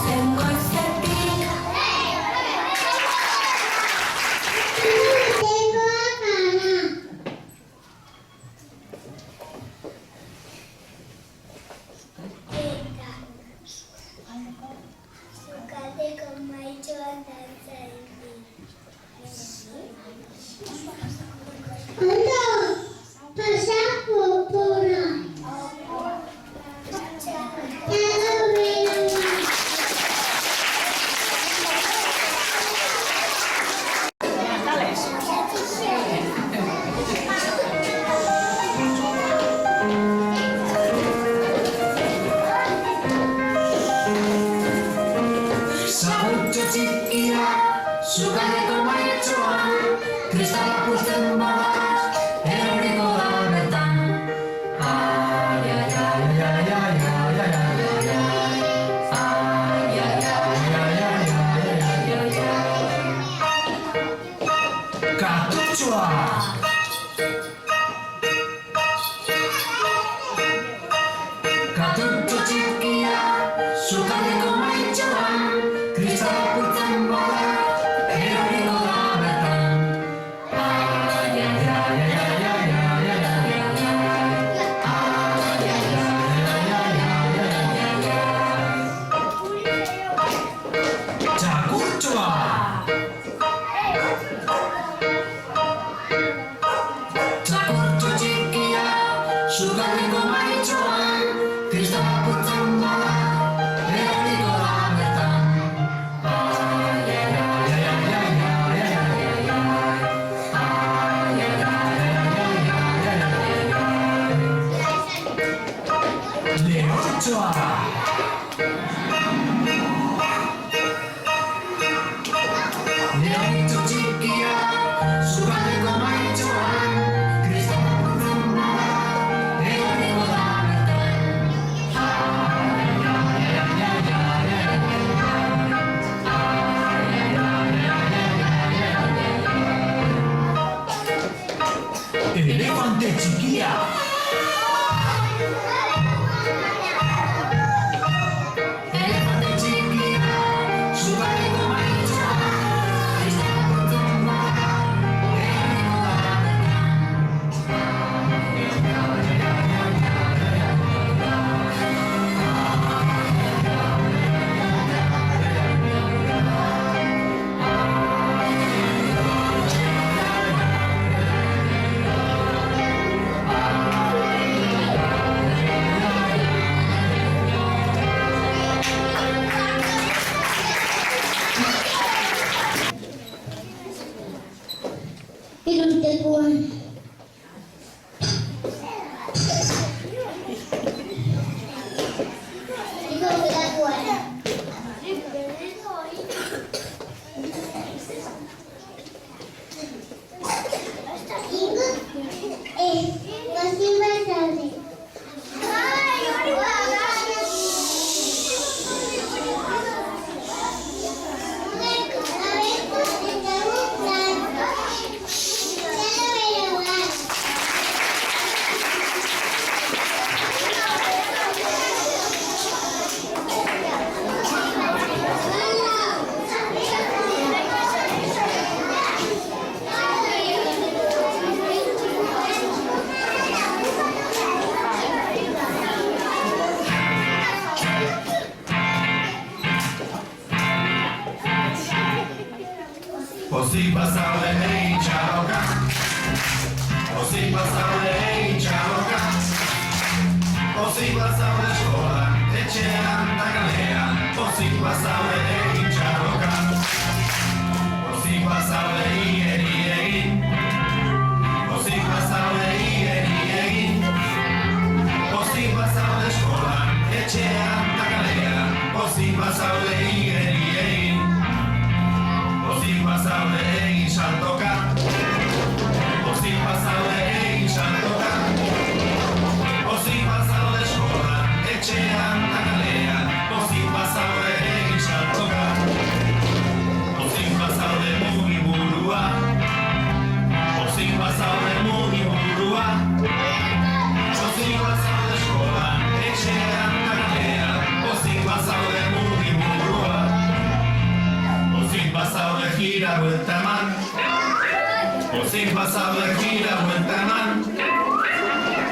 Tengo ese tic. Gaucho txikia, sukaleko maitxoan, kristala puzten bada, eroriko da bertan. Ai, ai, ai, ai, ai, ai, ai, ai, ai, ai. Ai, ai, ai, ai, ai, ai, ai, ai, ai. Katutxoa! Katutxo txikia, sukaleko maitxoan, kristala puzten bada, eroriko da bertan. Ai, ai, ai, ai, ai, ai, ai, ai, ai, ai. Ai, ai, ai, ai, ai, ai, ai, ai. Txakurtxoa! Txakurtxo txikia, sukaleko maitxoan, kristala puzten bada, eroriko da bertan. Ai, ai, ai, ai, ai, ai, ai, ai, ai, ai. Ai, ai, ai, ai, ai, ai, ai, ai, ai. Lehontxoa! Lehontxo txikia, sukaleko maitxoan, kristala puzten bada, eroriko da bertan. Ai, ai, ai, ai, ai, ai, ai, ai. Ai, ai, ai, ai, ai, ai, ai. Elefante txikia! Elefante txikia, sukaleko maitxoan, kristala puzten bada, eroriko da bertan. Iruntekoan. Ikosterakoan. Masih Pozik bazaude egin txaloka, pozik bazaude egin txaloka, pozik bazaude eskolan, etxean da kalean, pozik bazaude egin txaloka, pozik bazaude igeri egin, pozik bazaude igeri egin, pozik bazaude eskolan, etxean da kalean, pozik bazaude igeri egin. Pozik bazaude egin saltoka, pozik bazaude egin saltoka, pozik bazaude eskolan, etxean da kalean, pozik bazaude egin saltoka, pozik bazaude mugiburua, pozik bazaude mugiburua, pozik bazaude eskolan, etxean da kalean, pozik bazaude mugiburua. Pozik bazaude gira buelta eman, pozik bazaude gira buelta eman,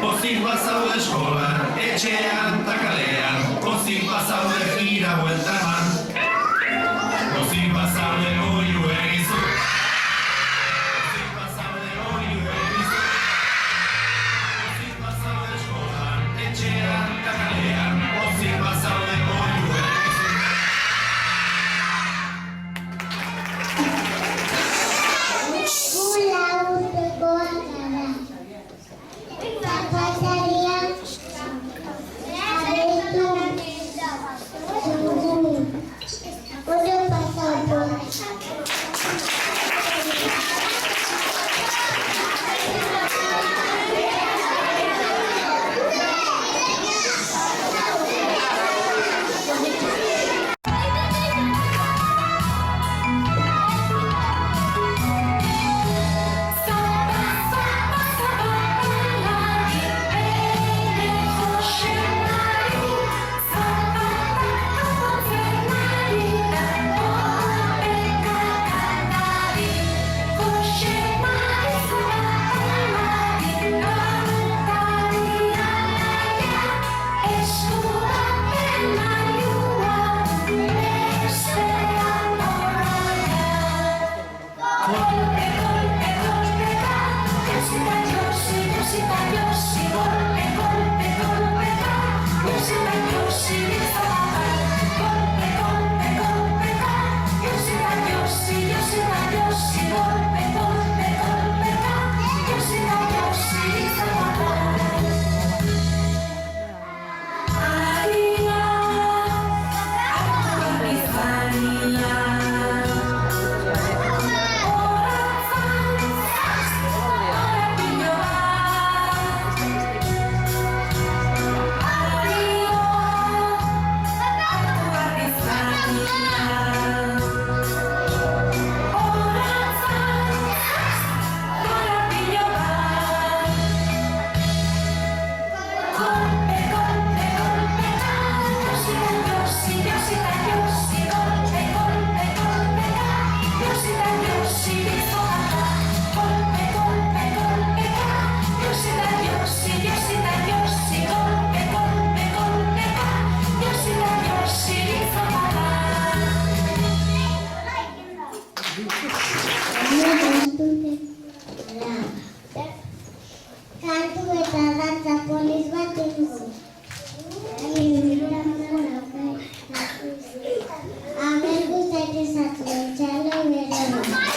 pozik bazaude eskolan, etxean ta kalean, pozik bazaude gira buelta eman, pozik bazaude oiu egizu, pozik bazaude oiu egizu, pozik bazaude eskolan, etxean ta kalean, pozik bazaude oiu egizu. Pasaría a ver tú. interesatu etxalo bero.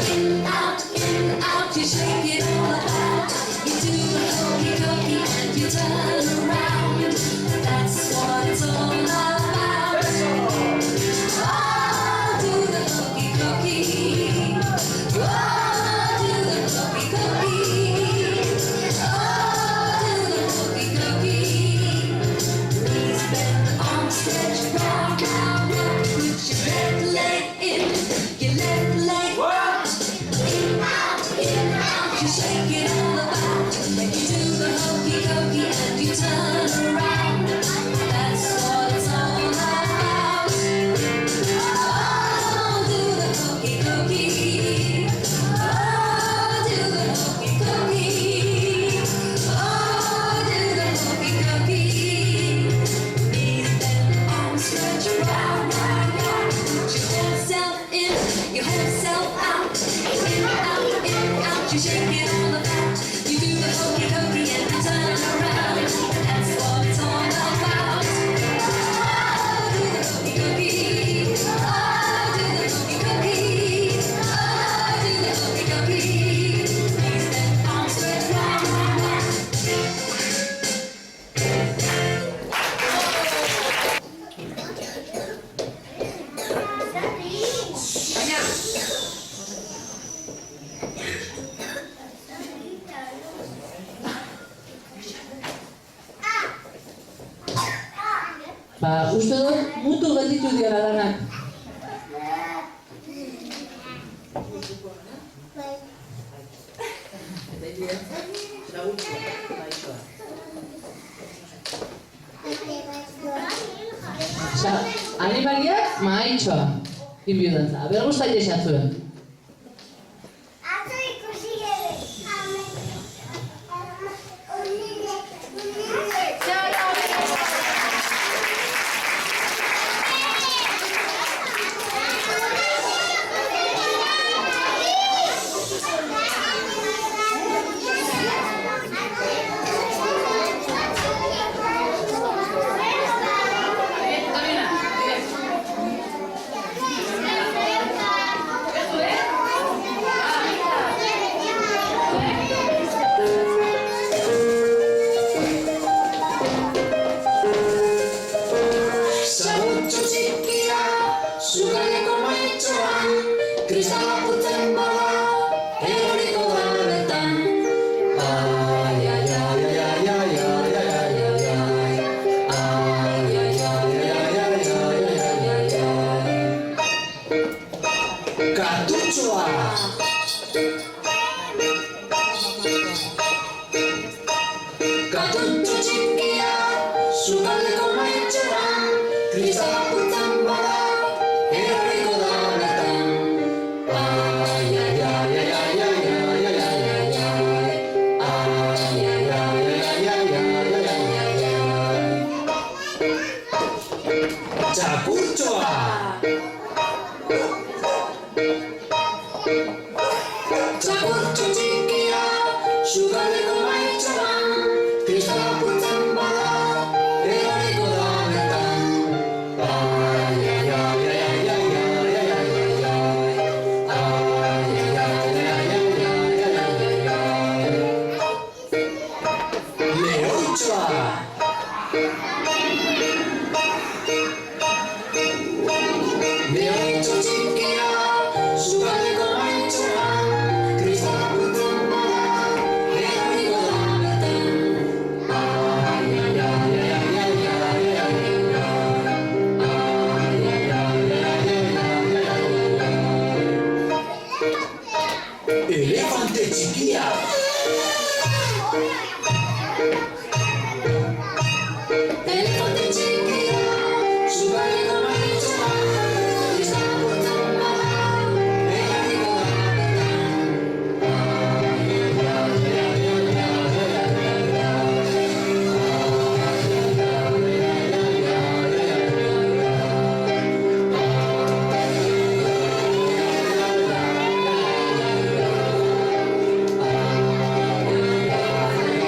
in, out, you shake it all about. You do the hokey cokey and you turn around. That's what it's all about. Oh, do the hokey cokey. Oh, do the hokey cokey. Oh, do the hokey cokey. Knees bend, arms stretch, round, round, round. Put your left leg in, your left leg out. In, out, you shake it all about. You do the hokey cokey and you turn around. That's what it's all about. Oh, do the hokey cokey. Oh, do the hokey cokey. Oh, do the hokey cokey. Knees bend, arms stretch, round, round, round. Put your whole self in, your whole self out. In, out, you shake it all about. You do the hokey cokey and you turn around. That's what it's all about. Oh, do the hokey cokey. Oh, do the hokey cokey. Oh, do the hokey cokey. Knees bend, arms stretch, round, round, round. Uste dut, mutu gelditu dira danak. Animaliak mahaitxoa. Inbiudantza. Aber guztai esatzuen. Atzo ikusi gero. Zabutxo txikia, sukaleko maitxoan, kristala putzen bada, eroriko da betan. Ai, ai, ai, ai, ai, ai, ai, ai, ai, ai, ai. Ai, ai, ai, ai, ai, ai, ai, ai, ai. Kartutxoa! Kartutxo txikia, sukaleko maitxoan, kristala putzen bada, eroriko da betan. Ai, ai, ai, ai, ai, ai, ai, ai, ai, ai, ai. Ai, ai, ai, ai, ai, ai, ai, ai, ai, ai. Txakurtxoa! Txakurtxo txikia, sukaleko maitxoan, kristala putzen bada, eroriko da betan. Ai, ai, ai, ai, ai, ai, ai, ai, ai, ai. Ai, ai, ai, ai, ai, ai, ai, ai, ai. Lehoitxoa! Lehoitxo txikia, sukaleko maitxoan, kristala putzen bada, eroriko da betan. Ai, ai, ai, ai, ai, ai, ai, ai, ai, ai. Ai, ai, ai, ai, ai, ai, ai, ai. Elefante txikia! Elefante txikia, sukaleko maitxoan, kristala putzen bada, eroriko da betan. Ai, ai, ai, ai, ai, ai, ai, ai, ai. Ai,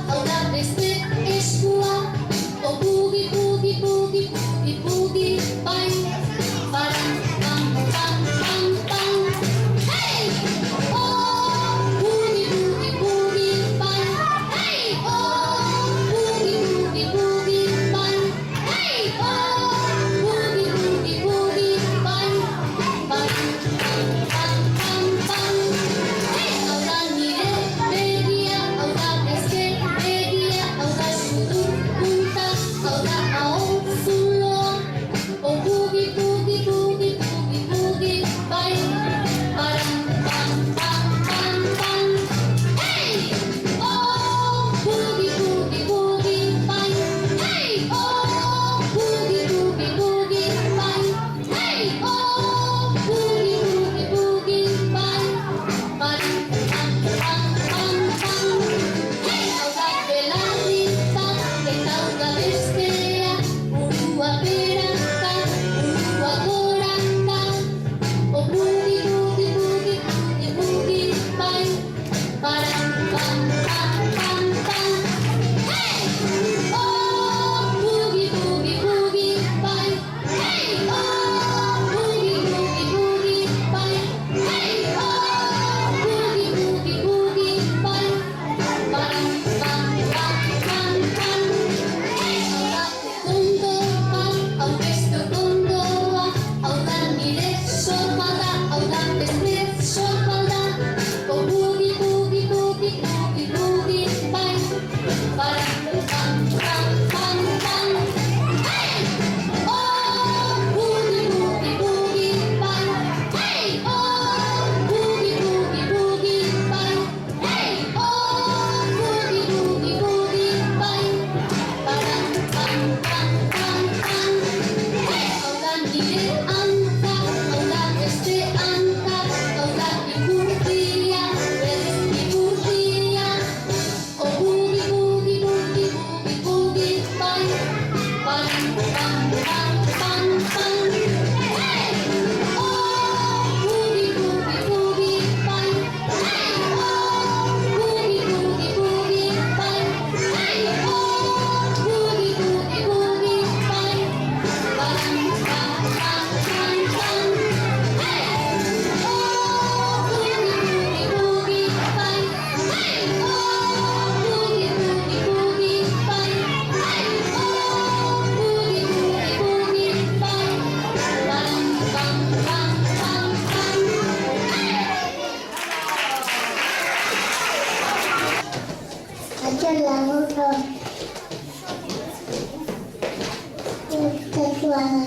hau da beste eskua. O bugi, bugi, bugi, bugi, bugi, bai. Param, pam, pam, pam, pam. Hey! Oh, bugi, bugi, bugi, bai. Hey! Oh, bugi, bugi, bugi, bai. Hey! Oh, bugi, bugi, bugi, bai. Param, pam, pam, pam, pam. Hey! Hau da nire begia, hau da beste begia, hau da sudur punta, hau da ahon zuloa. O bugi, bugi, bugi, bugi, bugi, bai. Param, pam, pam, pam, pam. Hey! Oh, bugi, bugi, bugi, bai. Hey! Oh, bugi, bugi, bugi, bai. Hey! Oh, bugi, bugi, bugi, bai. Param, pam, pam, pam, pam. Hey! Hau da belarri bat, eta hau da bestea. Burua beraka, burua goraka. O bugi, bugi, bugi, bugi, bugi, bai. Param, pam, pam, pam, pam. Hey! Oh, bugi, bugi, bugi, bai. Hey! Oh, bugi, bugi, bugi, bai. Hey! Oh, bugi, bugi, bugi, bai. Param, pam, pam, pam, pam. Hey! Hau da kondoa, hau beste kondoa, hau da nire sopa da, hau da beste sopa da. O bugi, bugi, bugi, bugi, bugi, bai. Param, pam, pam, pam, pam. Hey! Oh, bugi, bugi, bugi, bai. Hey! Oh, bugi, bugi, bugi, bai. Hey! Oh, bugi, bugi, bugi, bai. Param, pam, pam, pam, pam. Hey! Hau da nire hanka, hau da beste hanka, hau da ipurdia, berriz ipurdia. O bugi, bugi, bugi, bugi, bugi, bai. Param, pam, pam, pam, pam. Hey! Oh, bugi, bugi, bugi, bai. Hey! Oh, bugi, bugi, bugi, bai. Hey! Oh, bugi, bugi, bugi, bai. Param, pam, pam, pam, pam. Hey! Oh, bugi, bugi, bugi, bai. Hey! Oh, bugi, bugi, bugi, bai. Hey! Oh, bugi, bugi, bugi, bai. Param, pam, pam, pam, pam. Ajar lagu tersuara.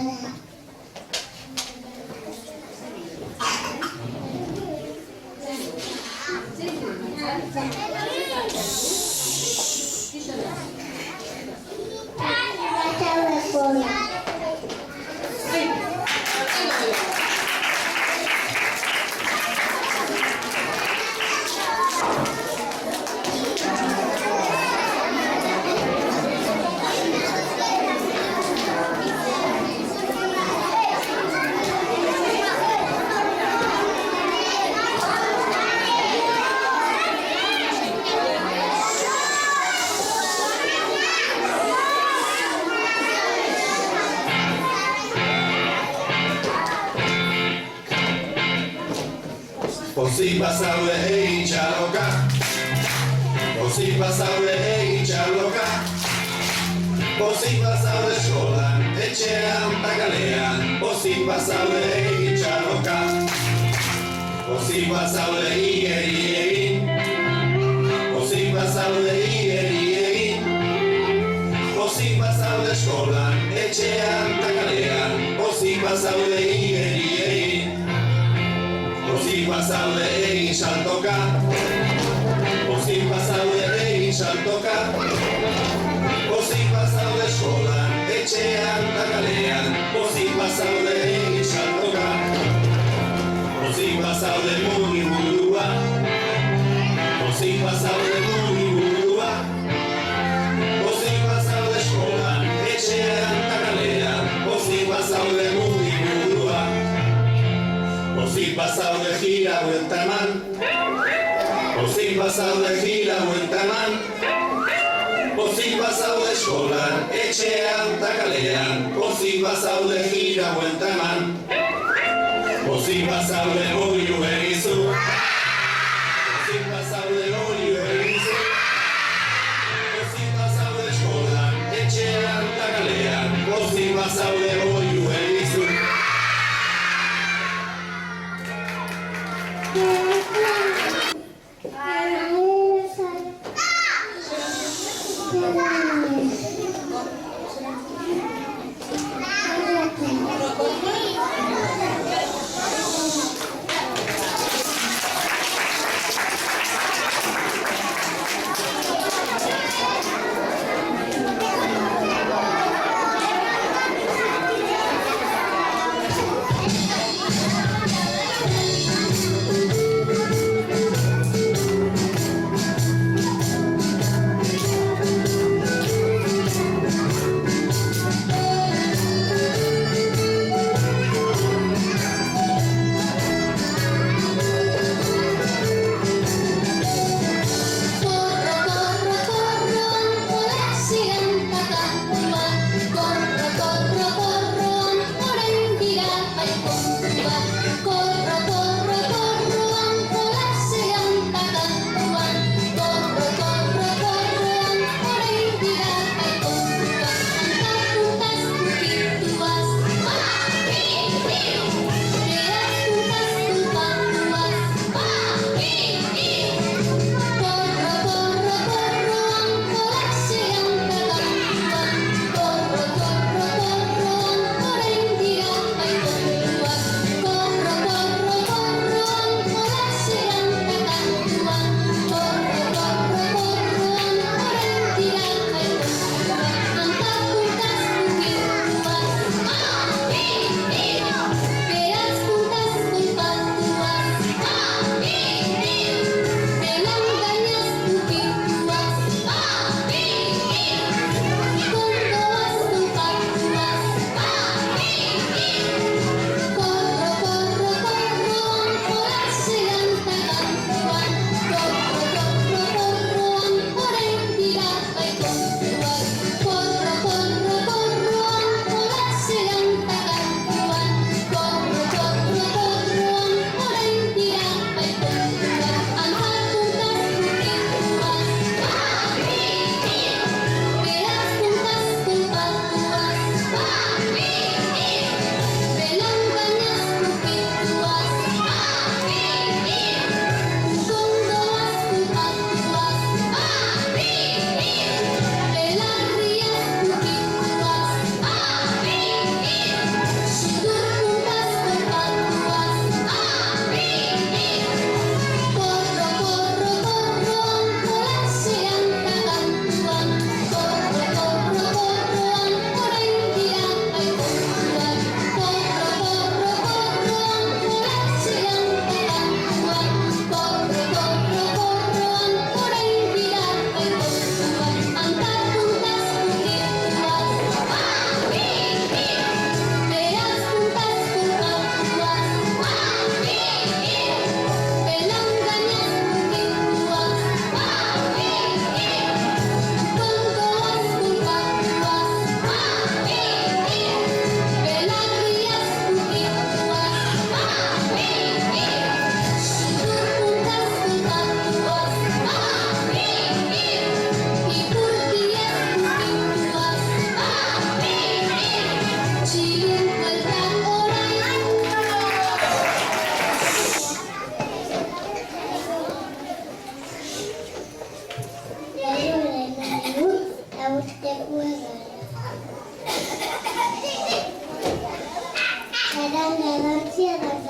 Baca bola. Pozik bazaude egin txaloka, pozik bazaude egin txaloka, pozik bazaude eskolan, etxean eta kalean, pozik bazaude egin txaloka, pozik bazaude igeri egin, pozik bazaude igeri egin, pozik bazaude eskolan, etxean eta kalean, pozik bazaude igeri egin. Pozik bazaude egin saltoka, pozik bazaude egin saltoka, pozik bazaude eskolan, etxean eta kalean, pozik bazaude egin saltoka, pozik bazaude mugimundua, pozik bazaude mugimundua, pozik bazaude eskolan, etxean eta kalean, pozik bazaude mugimundua. Pozik bazaude gira buelta eman, pozik bazaude gira buelta eman, pozik bazaude eskolan, etxean eta kalean, pozik bazaude gira buelta eman, pozik bazaude oiu egizu, pozik bazaude oiu egizu, pozik bazaude eskolan, etxean eta kalean, pozik bazaude oiu egizu. Era la noche de